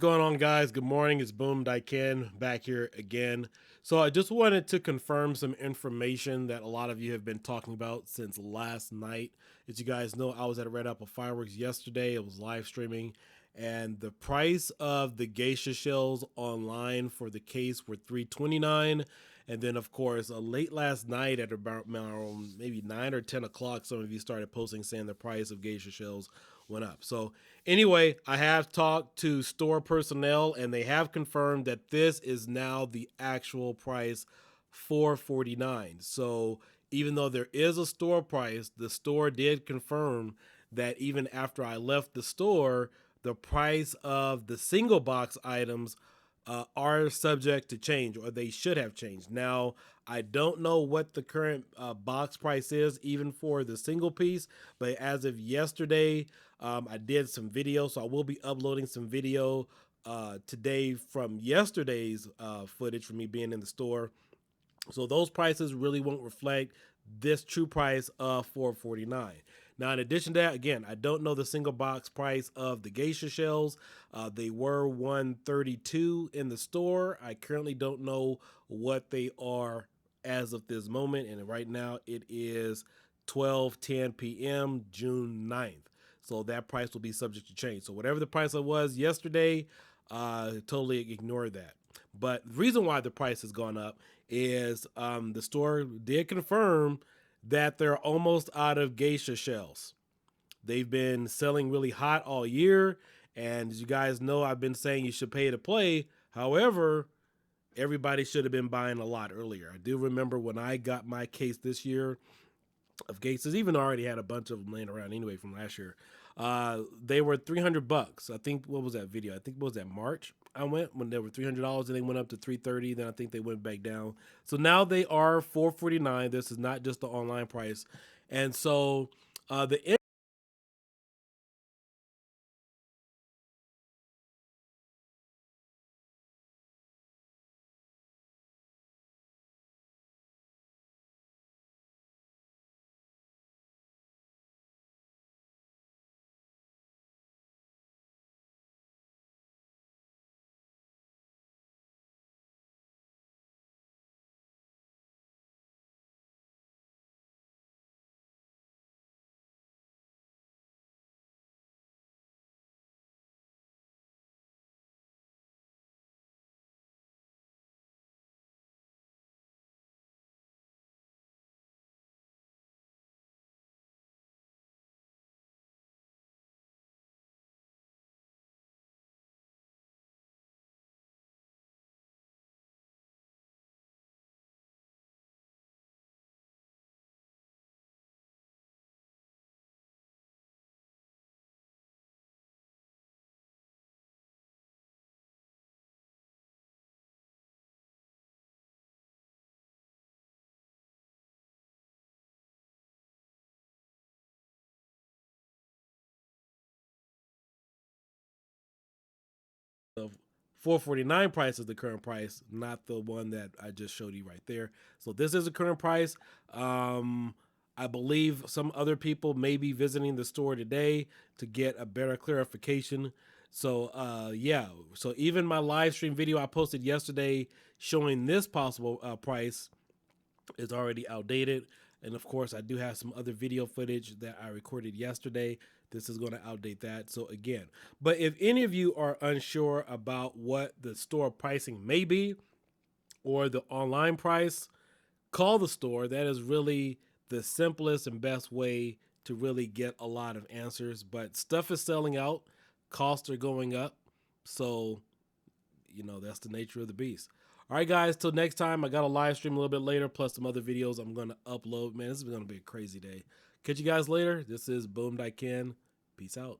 going on, guys? Good morning. It's Diekin back here again. So I just wanted to confirm some information that a lot of you have been talking about since last night. As you guys know, I was at Red Apple Fireworks yesterday. It was live streaming, and the price of the geisha shells online for the case were $329. And then, of course, late last night at about maybe 9 or 10 o'clock, some of you started posting saying the price of geisha shells went up. So anyway, I have talked to store personnel, and they have confirmed that this is now the actual price, $449. So even though there is a store price, the store did confirm that even after I left the store, the price of the single box items are subject to change, or they should have changed. Now, I don't know what the current box price is, even for the single piece, but as of yesterday, I did some video, so I will be uploading some video today from yesterday's footage from me being in the store. So those prices really won't reflect this true price of $449. Now, in addition to that, again, I don't know the single box price of the geisha shells. They were $132 in the store. I currently don't know what they are as of this moment, and right now it is 12:10 p.m. June 9th. So that price will be subject to change. So whatever the price was yesterday, totally ignore that. But the reason why the price has gone up is the store did confirm that they're almost out of geisha shells. They've been selling really hot all year, and as you guys know, I've been saying you should pay to play. However, everybody should have been buying a lot earlier. I do remember when I got my case this year of cases, even though I already had a bunch of them laying around anyway from last year. They were $300. I think, what was that video? I think it was that March I went when they were $300, and they went up to $330. Then I think they went back down. So now they are $449. This is not just the online price, and so the the 449 price is the current price, not the one that I just showed you right there. So this is the current price. I believe some other people may be visiting the store today to get a better clarification. So yeah, so even my live stream video I posted yesterday showing this possible price is already outdated. And of course, I do have some other video footage that I recorded yesterday. This is going to outdate that. So again, but if any of you are unsure about what the store pricing may be or the online price, call the store. That is really the simplest and best way to really get a lot of answers. But stuff is selling out, costs are going up. So that's the nature of the beast. All right, guys, till next time. I got a live stream a little bit later, plus some other videos I'm going to upload. Man, this is going to be a crazy day. Catch you guys later. This is Diekin. Peace out.